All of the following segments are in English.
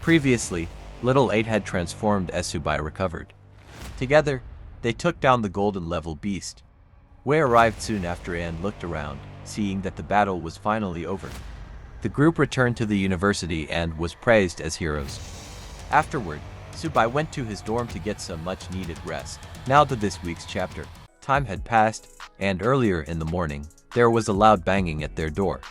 Previously, Little 8 had transformed as Subai recovered. Together, they took down the golden level beast. Wei arrived soon after and looked around, seeing that the battle was finally over. The group returned to the university and was praised as heroes. Afterward, Subai went to his dorm to get some much-needed rest. Now to this week's chapter. Time had passed, and earlier in the morning, there was a loud banging at their door.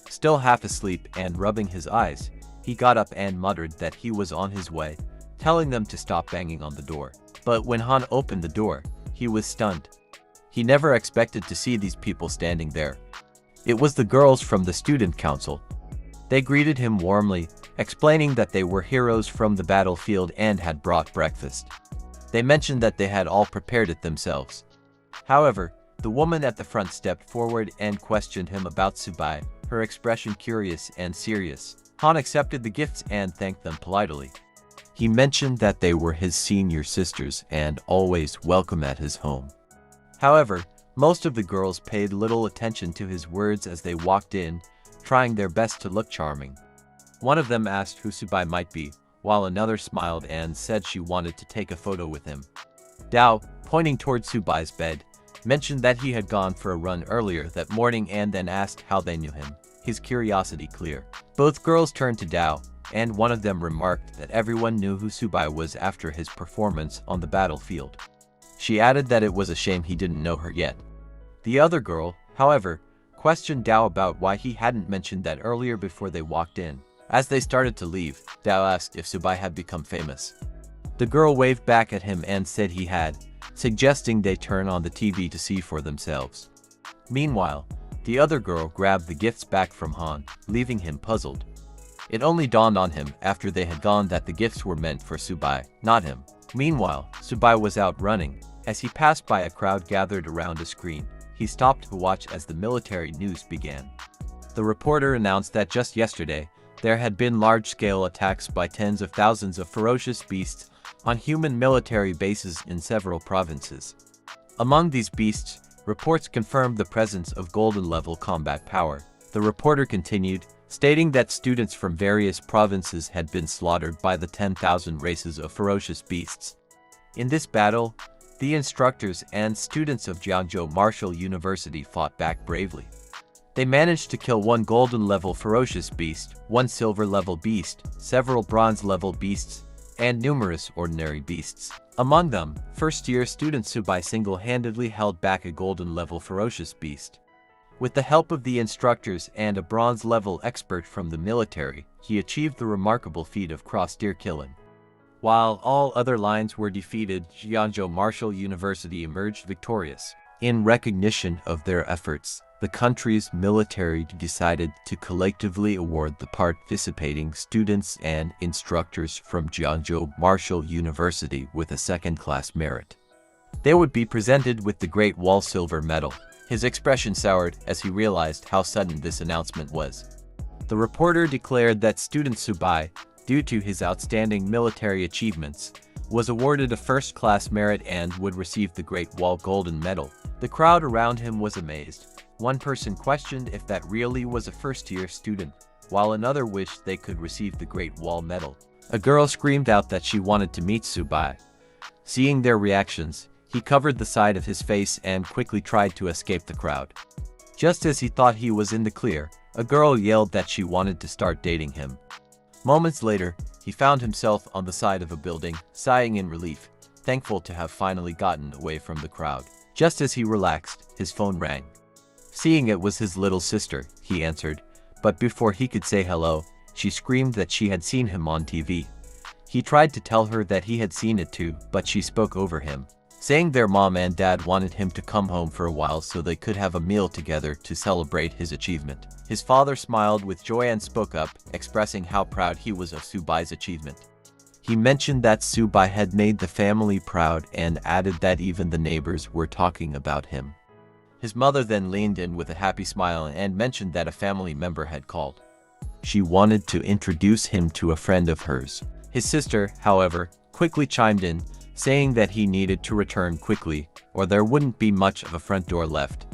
Still half asleep and rubbing his eyes, he got up and muttered that he was on his way, telling them to stop banging on the door. But when Han opened the door, he was stunned. He never expected to see these people standing there. It was the girls from the student council. They greeted him warmly, explaining that they were heroes from the battlefield and had brought breakfast. They mentioned that they had all prepared it themselves. However, the woman at the front stepped forward and questioned him about Subai, her expression curious and serious. Han accepted the gifts and thanked them politely. He mentioned that they were his senior sisters and always welcome at his home. However, most of the girls paid little attention to his words as they walked in, trying their best to look charming. One of them asked who Subai might be, while another smiled and said she wanted to take a photo with him. Dao, pointing toward Subai's bed, mentioned that he had gone for a run earlier that morning and then asked how they knew him, his curiosity clear. Both girls turned to Dao, and one of them remarked that everyone knew who Subai was after his performance on the battlefield. She added that it was a shame he didn't know her yet. The other girl, however, questioned Dao about why he hadn't mentioned that earlier before they walked in. As they started to leave, Dao asked if Subai had become famous. The girl waved back at him and said he had, suggesting they turn on the TV to see for themselves. Meanwhile, the other girl grabbed the gifts back from Han, leaving him puzzled. It only dawned on him after they had gone that the gifts were meant for Subai, not him. Meanwhile, Subai was out running. As he passed by a crowd gathered around a screen, he stopped to watch as the military news began. The reporter announced that just yesterday, there had been large-scale attacks by tens of thousands of ferocious beasts on human military bases in several provinces. Among these beasts, reports confirmed the presence of golden-level combat power. The reporter continued, stating that students from various provinces had been slaughtered by the 10,000 races of ferocious beasts. In this battle, the instructors and students of Jiangzhou Martial University fought back bravely. They managed to kill one golden-level ferocious beast, one silver-level beast, several bronze-level beasts, and numerous ordinary beasts. Among them, first-year student Subai single-handedly held back a golden-level ferocious beast. With the help of the instructors and a bronze-level expert from the military, he achieved the remarkable feat of cross-tier killing. While all other lines were defeated, Jiangzhou Martial University emerged victorious. In recognition of their efforts, the country's military decided to collectively award the participating students and instructors from Jiangzhou Martial University with a second-class merit. They would be presented with the Great Wall Silver Medal. His expression soured as he realized how sudden this announcement was. The reporter declared that student Subai, due to his outstanding military achievements, was awarded a first-class merit and would receive the Great Wall Golden Medal. The crowd around him was amazed. One person questioned if that really was a first-year student, while another wished they could receive the Great Wall Medal. A girl screamed out that she wanted to meet Subai. Seeing their reactions, he covered the side of his face and quickly tried to escape the crowd. Just as he thought he was in the clear, a girl yelled that she wanted to start dating him. Moments later, he found himself on the side of a building, sighing in relief, thankful to have finally gotten away from the crowd. Just as he relaxed, his phone rang. Seeing it was his little sister, he answered, but before he could say hello, she screamed that she had seen him on TV. He tried to tell her that he had seen it too, but she spoke over him, saying their mom and dad wanted him to come home for a while so they could have a meal together to celebrate his achievement. His father smiled with joy and spoke up, expressing how proud he was of Subai's achievement. He mentioned that Subai had made the family proud and added that even the neighbors were talking about him. His mother then leaned in with a happy smile and mentioned that a family member had called. She wanted to introduce him to a friend of hers. His sister, however, quickly chimed in, saying that he needed to return quickly, or there wouldn't be much of a front door left.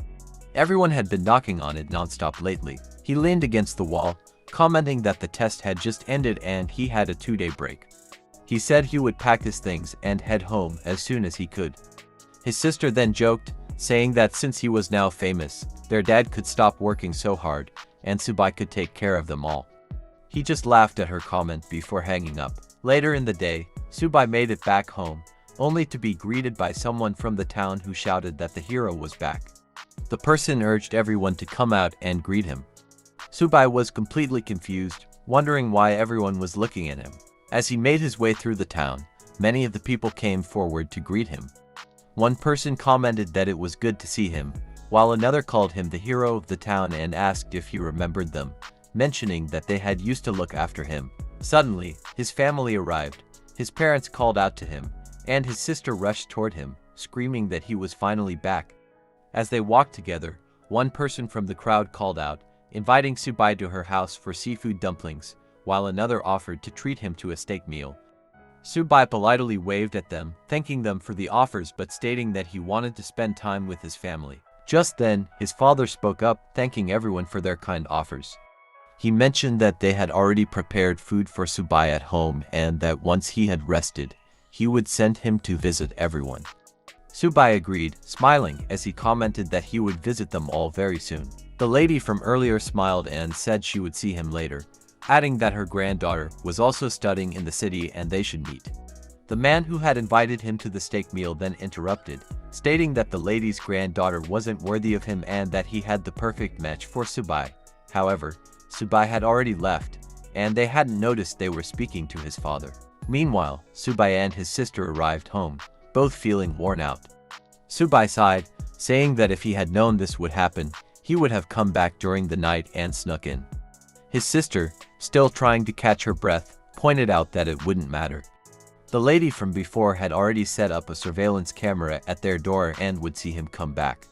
Everyone had been knocking on it nonstop lately. He leaned against the wall, commenting that the test had just ended and he had a 2-day break. He said he would pack his things and head home as soon as he could. His sister then joked, saying that since he was now famous, their dad could stop working so hard, and Subai could take care of them all. He just laughed at her comment before hanging up. Later in the day, Subai made it back home, only to be greeted by someone from the town who shouted that the hero was back. The person urged everyone to come out and greet him. Subai was completely confused, wondering why everyone was looking at him. As he made his way through the town, many of the people came forward to greet him. One person commented that it was good to see him, while another called him the hero of the town and asked if he remembered them, mentioning that they had used to look after him. Suddenly, his family arrived. His parents called out to him, and his sister rushed toward him, screaming that he was finally back. As they walked together, one person from the crowd called out, inviting Subai to her house for seafood dumplings, while another offered to treat him to a steak meal. Subai politely waved at them, thanking them for the offers but stating that he wanted to spend time with his family. Just then, his father spoke up, thanking everyone for their kind offers. He mentioned that they had already prepared food for Subai at home and that once he had rested, he would send him to visit everyone. Subai agreed, smiling as he commented that he would visit them all very soon. The lady from earlier smiled and said she would see him later, adding that her granddaughter was also studying in the city and they should meet. The man who had invited him to the steak meal then interrupted, stating that the lady's granddaughter wasn't worthy of him and that he had the perfect match for Subai. However, Subai had already left, and they hadn't noticed they were speaking to his father. Meanwhile, Subai and his sister arrived home, both feeling worn out. Subai sighed, saying that if he had known this would happen, he would have come back during the night and snuck in. His sister, still trying to catch her breath, pointed out that it wouldn't matter. The lady from before had already set up a surveillance camera at their door and would see him come back.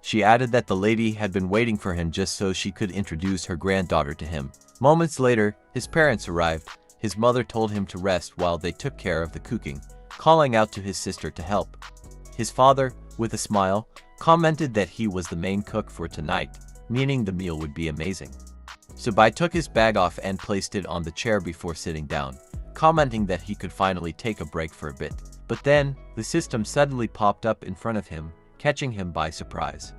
She added that the lady had been waiting for him just so she could introduce her granddaughter to him. Moments later, his parents arrived. His mother told him to rest while they took care of the cooking, calling out to his sister to help. His father, with a smile, commented that he was the main cook for tonight, meaning the meal would be amazing. Subai took his bag off and placed it on the chair before sitting down, commenting that he could finally take a break for a bit. But then, the system suddenly popped up in front of him, catching him by surprise.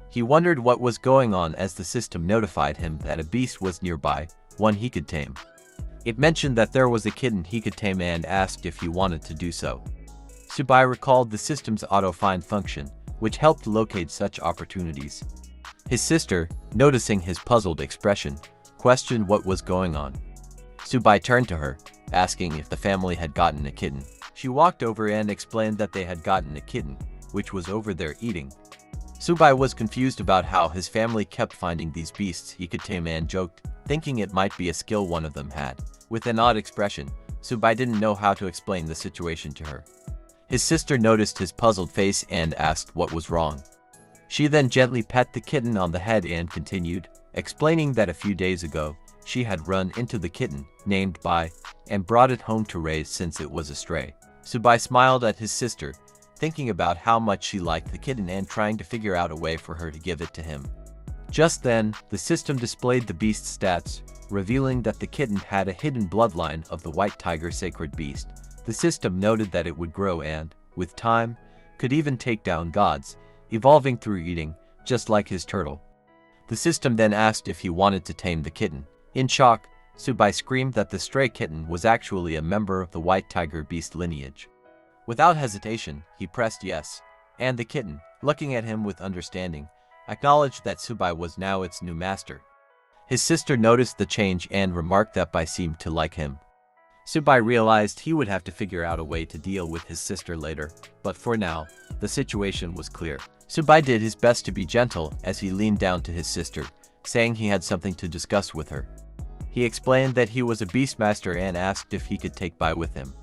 He wondered what was going on as the system notified him that a beast was nearby, one he could tame. It mentioned that there was a kitten he could tame and asked if he wanted to do so. Subai recalled the system's auto-find function, which helped locate such opportunities. His sister, noticing his puzzled expression, questioned what was going on. Subai turned to her, asking if the family had gotten a kitten. She walked over and explained that they had gotten a kitten, which was over there eating. Subai was confused about how his family kept finding these beasts he could tame and joked, thinking it might be a skill one of them had. With an odd expression, Subai didn't know how to explain the situation to her. His sister noticed his puzzled face and asked what was wrong. She then gently pet the kitten on the head and continued, explaining that a few days ago, she had run into the kitten, named Bai, and brought it home to raise since it was a stray. Subai smiled at his sister, thinking about how much she liked the kitten and trying to figure out a way for her to give it to him. Just then, the system displayed the beast's stats, revealing that the kitten had a hidden bloodline of the white tiger sacred beast. The system noted that it would grow and, with time, could even take down gods, evolving through eating, just like his turtle. The system then asked if he wanted to tame the kitten. In shock, Subai screamed that the stray kitten was actually a member of the white tiger beast lineage. Without hesitation, he pressed yes, and the kitten, looking at him with understanding, acknowledged that Subai was now its new master. His sister noticed the change and remarked that Bai seemed to like him. Subai realized he would have to figure out a way to deal with his sister later, but for now, the situation was clear. Subai did his best to be gentle as he leaned down to his sister, saying he had something to discuss with her. He explained that he was a beastmaster and asked if he could take Bai with him.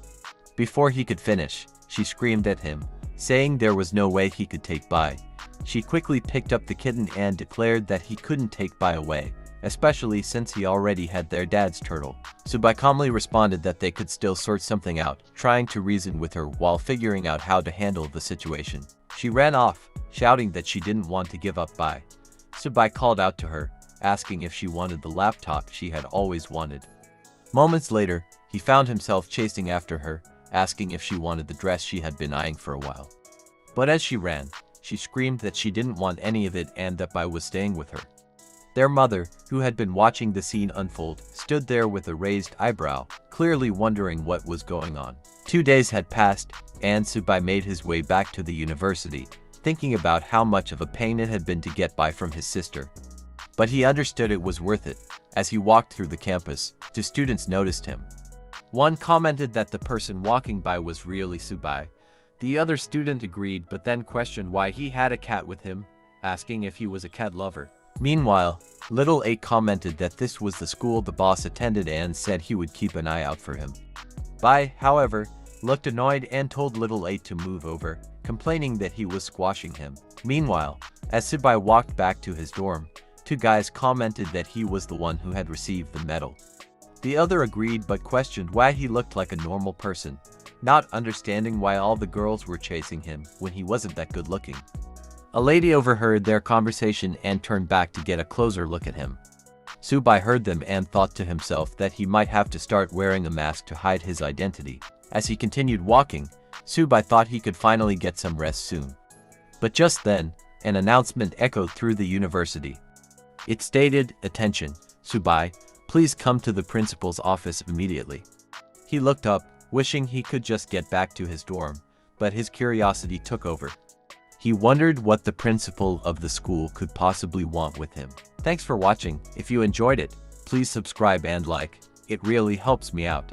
Before he could finish, she screamed at him, saying there was no way he could take Bai. She quickly picked up the kitten and declared that he couldn't take Bai away, especially since he already had their dad's turtle. Subai calmly responded that they could still sort something out, trying to reason with her while figuring out how to handle the situation. She ran off, shouting that she didn't want to give up Bai. Subai called out to her, asking if she wanted the laptop she had always wanted. Moments later, he found himself chasing after her, asking if she wanted the dress she had been eyeing for a while. But as she ran, she screamed that she didn't want any of it and that Bai was staying with her. Their mother, who had been watching the scene unfold, stood there with a raised eyebrow, clearly wondering what was going on. 2 days had passed, and Subai made his way back to the university, thinking about how much of a pain it had been to get Bai from his sister. But he understood it was worth it. As he walked through the campus, 2 students noticed him. One commented that the person walking by was really Subai. The other student agreed but then questioned why he had a cat with him, asking if he was a cat lover. Meanwhile, Little 8 commented that this was the school the boss attended and said he would keep an eye out for him. Bai, however, looked annoyed and told Little 8 to move over, complaining that he was squashing him. Meanwhile, as Subai walked back to his dorm, 2 guys commented that he was the one who had received the medal. The other agreed but questioned why he looked like a normal person, not understanding why all the girls were chasing him when he wasn't that good looking. A lady overheard their conversation and turned back to get a closer look at him. Subai heard them and thought to himself that he might have to start wearing a mask to hide his identity. As he continued walking, Subai thought he could finally get some rest soon. But just then, an announcement echoed through the university. It stated, "Attention, Subai, please come to the principal's office immediately." He looked up, wishing he could just get back to his dorm, but his curiosity took over. He wondered what the principal of the school could possibly want with him. Thanks for watching. If you enjoyed it, please subscribe and like. It really helps me out.